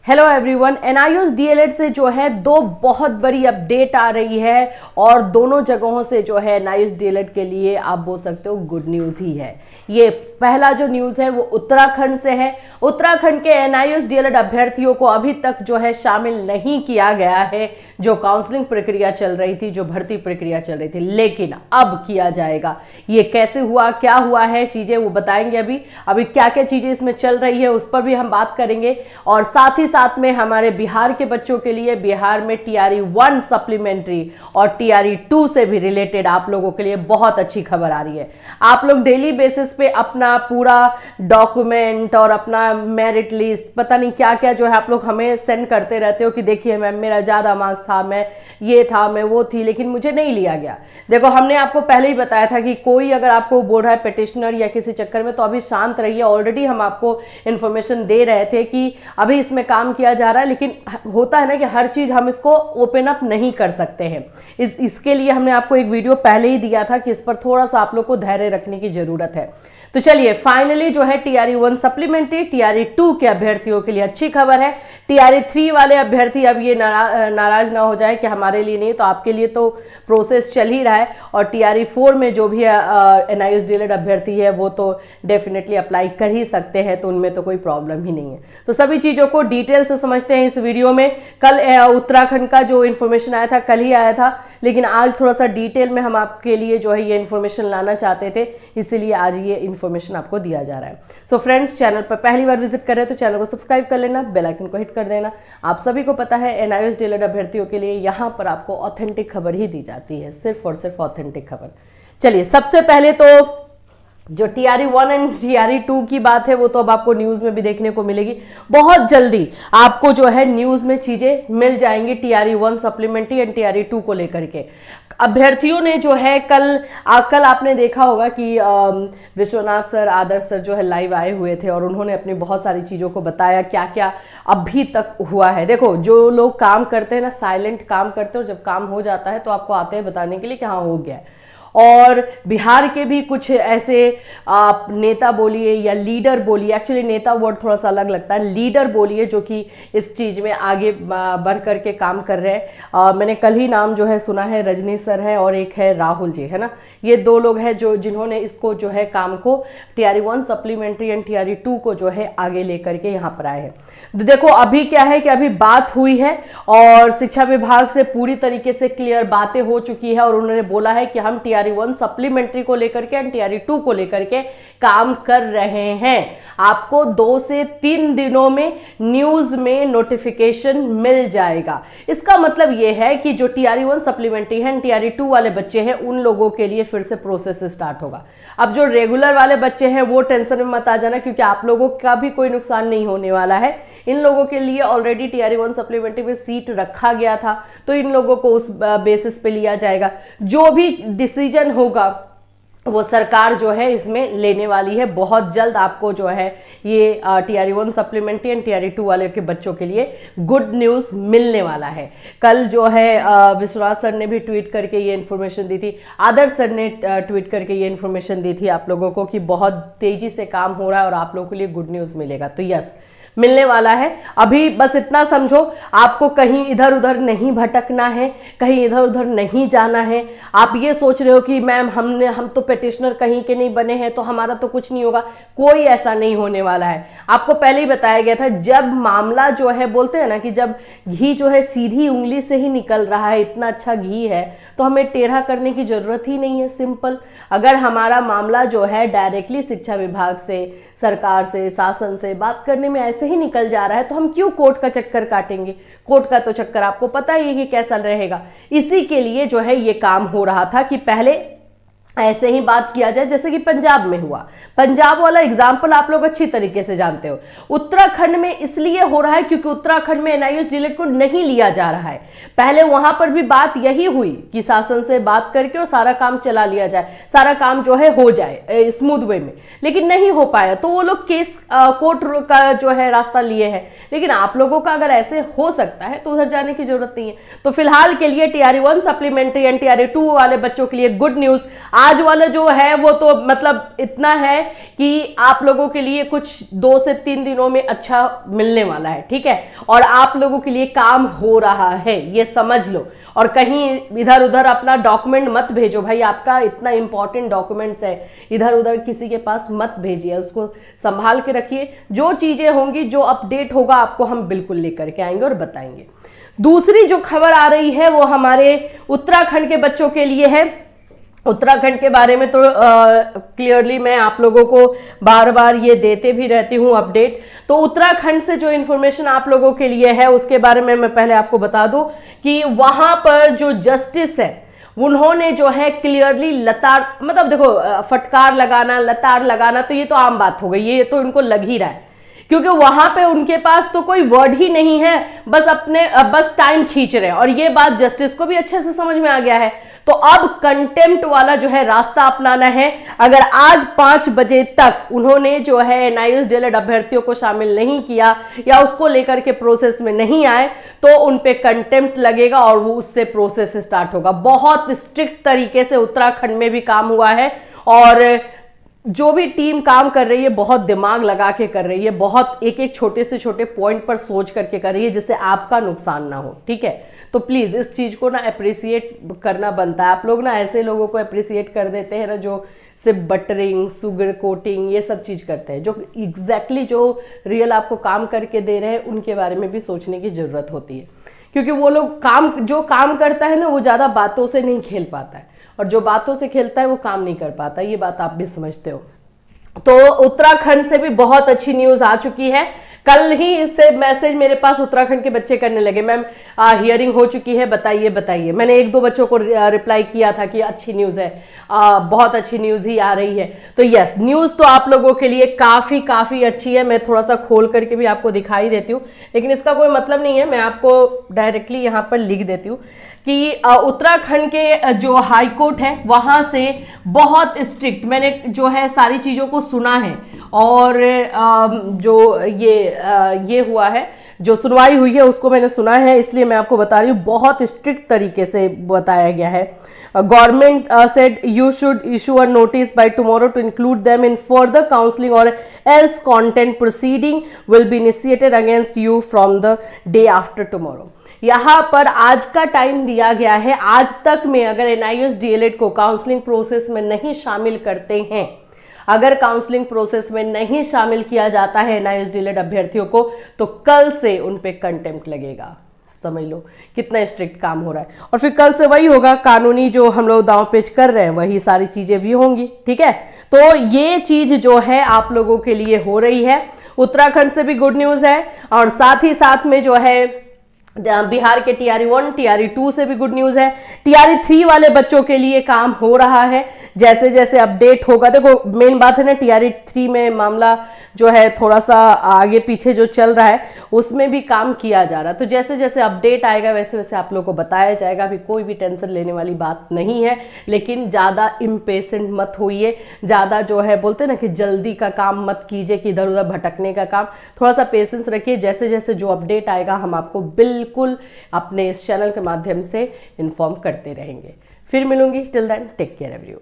Hello everyone, NIOS DElEd से जो है दो बहुत बड़ी अपडेट आ रही है और दोनों जगहों से जो है एनआईओएस डीएलएड के लिए आप बोल सकते हो गुड न्यूज़ ही है। ये पहला जो न्यूज़ है वो उत्तराखंड से है। उत्तराखंड के एनआईओएस डीएलएड अभ्यर्थियों को अभी तक जो है शामिल नहीं किया गया है। जो काउंसलिंग प्रक्रिया चल रही थी, जो भर्ती प्रक्रिया चल रही थी, लेकिन अब किया जाएगा। ये कैसे हुआ, क्या हुआ है, चीज़ें वो बताएंगे। अभी क्या क्या चीज़ें इसमें चल रही है उस पर भी हम बात करेंगे। और साथ में हमारे बिहार के बच्चों के लिए बिहार में टीआरई 1 सप्लीमेंट्री और टीआरई 2 से भी रिलेटेड आप लोगों के लिए बहुत अच्छी खबर आ रही है। आप लोग डेली बेसिस पे अपना पूरा डॉक्यूमेंट और अपना मेरिट लिस्ट, पता नहीं क्या क्या जो है आप लोग हमें सेंड करते रहते हो कि देखिए मैम मेरा ज़्यादा मार्क्स था, मैं ये था, मैं वो थी, लेकिन मुझे नहीं लिया गया। देखो, हमने आपको पहले ही बताया था कि कोई अगर आपको बोल रहा है पिटिशनर या किसी चक्कर में, तो अभी शांत रहिए। ऑलरेडी हम आपको इन्फॉर्मेशन दे रहे थे कि अभी इसमें काम किया जा रहा है, लेकिन होता है ना कि हर चीज़ हम इसको ओपन अप नहीं कर सकते हैं। इसके लिए हमने आपको एक वीडियो पहले ही दिया था कि इस पर थोड़ा सा आप लोग को धैर्य रखने की जरूरत है। तो चलिए, फाइनली जो है टीआरई 1 सप्लीमेंट्री, टीआरई 2 के अभ्यर्थियों के लिए अच्छी खबर है। टीआरई 3 वाले अभ्यर्थी अब ये नाराज ना हो जाए कि हमारे लिए नहीं, तो आपके लिए तो प्रोसेस चल ही रहा है। और टीआरई 4 में जो भी एनआईओएस डीएलएड अभ्यर्थी है वो तो डेफिनेटली अप्लाई कर ही सकते हैं, तो उनमें तो कोई प्रॉब्लम ही नहीं है। तो सभी चीज़ों को डिटेल से समझते हैं इस वीडियो में। कल उत्तराखंड का जो इन्फॉर्मेशन आया था, कल ही आया था, लेकिन आज थोड़ा सा डिटेल में हम आपके लिए जो है ये इन्फॉर्मेशन लाना चाहते थे, इसीलिए आज ये इन्फॉर्मेशन आपको दिया जा रहा है। सो फ्रेंड्स, चैनल पर पहली बार विजिट कर रहे हैं तो चैनल को सब्सक्राइब कर लेना, बेल आइकन को हिट कर देना। आप सभी को पता है एनआईओएस डीएलएड अभ्यर्थियों के लिए यहाँ पर आपको ऑथेंटिक खबर ही दी जाती है, सिर्फ और सिर्फ ऑथेंटिक खबर। चलिए, सबसे पहले तो जो टीआरई 1 एंड टीआरई 2 की बात है वो तो अब आपको न्यूज़ में भी देखने को मिलेगी। बहुत जल्दी आपको जो है न्यूज़ में चीज़ें मिल जाएंगी टीआरई 1 सप्लीमेंट्री एंड टीआरई 2 को लेकर के। अभ्यर्थियों ने जो है कल आपने देखा होगा कि विश्वनाथ सर, आदर्श सर जो है लाइव आए हुए थे और उन्होंने अपनी बहुत सारी चीज़ों को बताया क्या क्या अभी तक हुआ है। देखो, जो लोग काम करते हैं ना, साइलेंट काम करते हैं, और जब काम हो जाता है तो आपको आते हैं बताने के लिए कि हाँ हो गया है। और बिहार के भी कुछ ऐसे आप नेता बोलिए या लीडर बोलिए, एक्चुअली नेता वर्ड थोड़ा सा अलग लगता है, लीडर बोलिए, जो कि इस चीज़ में आगे बढ़ कर के काम कर रहे हैं। मैंने कल ही नाम जो है सुना है, रजनी सर है और एक है राहुल जी, है ना। ये दो लोग हैं जिन्होंने इसको जो है काम को टीआरई 1 सप्लीमेंट्री एंड टीआरई 2 को जो है आगे लेकर के यहाँ पर आए हैं। तो देखो, अभी क्या है कि अभी बात हुई है और शिक्षा विभाग से पूरी तरीके से क्लियर बातें हो चुकी है और उन्होंने बोला है कि हम टीआरई 1 सप्लीमेंट्री को लेकर के एंड टीआरई 2 को लेकर के काम कर रहे हैं। आपको 2 से 3 दिनों में न्यूज में नोटिफिकेशन मिल जाएगा। इसका मतलब यह है कि जो टीआरई 1 सप्लीमेंट्री है, टीआरई 2 वाले बच्चे हैं, उन लोगों के लिए फिर से प्रोसेस स्टार्ट होगा। अब जो रेगुलर वाले बच्चे हैं वो टेंशन में मत आ जाना, क्योंकि आप लोगों का भी कोई नुकसान नहीं होने वाला है। इन लोगों के लिए ऑलरेडी टीआरई 1 सप्लीमेंट्री में सीट रखा गया था, तो इन लोगों को उस बेसिस पे लिया जाएगा। जो भी डिसीजन होगा वो सरकार जो है इसमें लेने वाली है। बहुत जल्द आपको जो है ये टीआरई 1 सप्लीमेंट्री एंड टीआरई 2 वाले के बच्चों के लिए गुड न्यूज़ मिलने वाला है। कल जो है विश्वनाथ सर ने भी ट्वीट करके ये इन्फॉर्मेशन दी थी, आदर्श सर ने ट्वीट करके ये इन्फॉर्मेशन दी थी आप लोगों को कि बहुत तेजी से काम हो रहा है और आप लोगों के लिए गुड न्यूज़ मिलेगा। तो यस, मिलने वाला है। अभी बस इतना समझो, आपको कहीं इधर उधर नहीं भटकना है, कहीं इधर उधर नहीं जाना है। आप ये सोच रहे हो कि मैम हम तो पिटिशनर कहीं के नहीं बने हैं तो हमारा तो कुछ नहीं होगा, कोई ऐसा नहीं होने वाला है। आपको पहले ही बताया गया था, जब मामला जो है, बोलते हैं ना कि जब घी जो है सीधी उंगली से ही निकल रहा है, इतना अच्छा घी है, तो हमें टेढ़ा करने की जरूरत ही नहीं है। सिंपल, अगर हमारा मामला जो है डायरेक्टली शिक्षा विभाग से, सरकार से, शासन से बात करने में ऐसे ही निकल जा रहा है, तो हम क्यों कोर्ट का चक्कर काटेंगे। कोर्ट का तो चक्कर आपको पता ही है कि कैसा रहेगा। इसी के लिए जो है ये काम हो रहा था कि पहले ऐसे ही बात किया जाए जैसे कि पंजाब में हुआ। पंजाब वाला एग्जाम्पल आप लोग अच्छी तरीके से जानते हो। उत्तराखंड में इसलिए हो रहा है क्योंकि उत्तराखंड में एनआईओएस डीएलएड को नहीं लिया जा रहा है। पहले वहां पर भी बात यही हुई कि शासन से बात करके और सारा काम चला लिया जाए, सारा काम जो है हो जाए स्मूथ वे में, लेकिन नहीं हो पाया, तो वो लोग केस कोर्ट का जो है रास्ता लिए हैं। लेकिन आप लोगों का अगर ऐसे हो सकता है तो उधर जाने की जरूरत नहीं है। तो फिलहाल के लिए टीआरई 1 सप्लीमेंट्री एंड टीआरई 2 वाले बच्चों के लिए गुड न्यूज। आज वाला जो है वो तो मतलब इतना है कि आप लोगों के लिए कुछ 2 से 3 दिनों में अच्छा मिलने वाला है, ठीक है, और आप लोगों के लिए काम हो रहा है, ये समझ लो। और कहीं इधर उधर अपना डॉक्यूमेंट मत भेजो भाई, आपका इतना इंपॉर्टेंट डॉक्यूमेंट्स है, इधर उधर किसी के पास मत भेजिए, उसको संभाल के रखिए। जो चीजें होंगी, जो अपडेट होगा, आपको हम बिल्कुल लेकर के आएंगे और बताएंगे। दूसरी जो खबर आ रही है वो हमारे उत्तराखंड के बच्चों के लिए है। उत्तराखंड के बारे में तो क्लियरली मैं आप लोगों को बार बार ये देते भी रहती हूँ अपडेट। तो उत्तराखंड से जो इन्फॉर्मेशन आप लोगों के लिए है उसके बारे में मैं पहले आपको बता दूं कि वहां पर जो जस्टिस है उन्होंने जो है क्लियरली लतार, मतलब देखो फटकार लगाना, लतार लगाना तो ये तो आम बात हो गई, ये तो इनको लग ही रहा है, क्योंकि वहां पे उनके पास तो कोई वर्ड ही नहीं है, बस टाइम खींच रहे हैं। और ये बात जस्टिस को भी अच्छे से समझ में आ गया है। तो अब कंटेम्प्ट वाला जो है रास्ता अपनाना है। अगर आज 5 बजे तक उन्होंने जो है एनआईयूएस डीएलएड अभ्यर्थियों को शामिल नहीं किया या उसको लेकर के प्रोसेस में नहीं आए तो उन पे कंटेम्प्ट लगेगा और वो उससे प्रोसेस स्टार्ट होगा। बहुत स्ट्रिक्ट तरीके से उत्तराखंड में भी काम हुआ है और जो भी टीम काम कर रही है बहुत दिमाग लगा के कर रही है, बहुत एक एक छोटे से छोटे पॉइंट पर सोच करके कर रही है जिससे आपका नुकसान ना हो, ठीक है। तो प्लीज इस चीज को ना अप्रिसिएट करना बनता है। आप लोग ना ऐसे लोगों को अप्रिसिएट कर देते हैं ना जो सिर्फ बटरिंग, सुगर कोटिंग ये सब चीज करते हैं, जो एग्जैक्टली जो रियल आपको काम करके दे रहे हैं उनके बारे में भी सोचने की जरूरत होती है। क्योंकि वो लोग जो काम करता है ना वो ज्यादा बातों से नहीं खेल पाता है, और जो बातों से खेलता है वो काम नहीं कर पाता, ये बात आप भी समझते हो। तो उत्तराखंड से भी बहुत अच्छी न्यूज आ चुकी है। कल ही से मैसेज मेरे पास उत्तराखंड के बच्चे करने लगे, मैम हियरिंग हो चुकी है, बताइए बताइए। मैंने 1-2 बच्चों को रिप्लाई किया था कि अच्छी न्यूज है, बहुत अच्छी न्यूज ही आ रही है। तो यस, न्यूज तो आप लोगों के लिए काफी काफी अच्छी है। मैं थोड़ा सा खोल करके भी आपको दिखाई देती हूँ, लेकिन इसका कोई मतलब नहीं है, मैं आपको डायरेक्टली यहाँ पर लिख देती हूँ कि उत्तराखंड के जो हाई कोर्ट है वहां से बहुत स्ट्रिक्ट मैंने जो है सारी चीजों को सुना है, और जो ये हुआ है, जो सुनवाई हुई है उसको मैंने सुना है, इसलिए मैं आपको बता रही हूँ। बहुत स्ट्रिक्ट तरीके से बताया गया है। Government said you should issue a notice by tomorrow to include them in further counselling or else contempt proceeding will be initiated against you from the day after tomorrow. यहाँ पर आज का टाइम दिया गया है। आज तक में अगर एनआईयूएस डीएलएड को काउंसलिंग प्रोसेस में नहीं शामिल करते हैं, अगर काउंसलिंग प्रोसेस में नहीं शामिल किया जाता है एनआईयूएस डीएलएड अभ्यर्थियों को, तो कल से उन पे कंटेम्प्ट लगेगा। समझ लो कितना स्ट्रिक्ट काम हो रहा है। और फिर कल से वही होगा, कानूनी जो हम लोग दांव पेच कर रहे हैं वही सारी चीजें भी होंगी, ठीक है। तो ये चीज जो है आप लोगों के लिए हो रही है। उत्तराखंड से भी गुड न्यूज है, और साथ ही साथ में जो है बिहार के टीआरई 1, टीआरई 2 से भी गुड न्यूज है। टीआरई 3 वाले बच्चों के लिए काम हो रहा है, जैसे जैसे अपडेट होगा। देखो मेन बात है ना, टीआरई 3 में मामला जो है थोड़ा सा आगे पीछे जो चल रहा है उसमें भी काम किया जा रहा है। तो जैसे जैसे अपडेट आएगा वैसे वैसे आप लोग को बताया जाएगा। अभी कोई भी टेंशन लेने वाली बात नहीं है, लेकिन ज़्यादा इम्पेशेंट मत होइए, ज़्यादा जो है बोलते ना कि जल्दी का काम मत कीजिए, कि इधर उधर भटकने का काम। थोड़ा सा पेशेंस रखिए, जैसे जैसे जो अपडेट आएगा हम आपको बिल्कुल अपने इस चैनल के माध्यम से इन्फॉर्म करते रहेंगे। फिर मिलूंगी, till then take care everyone.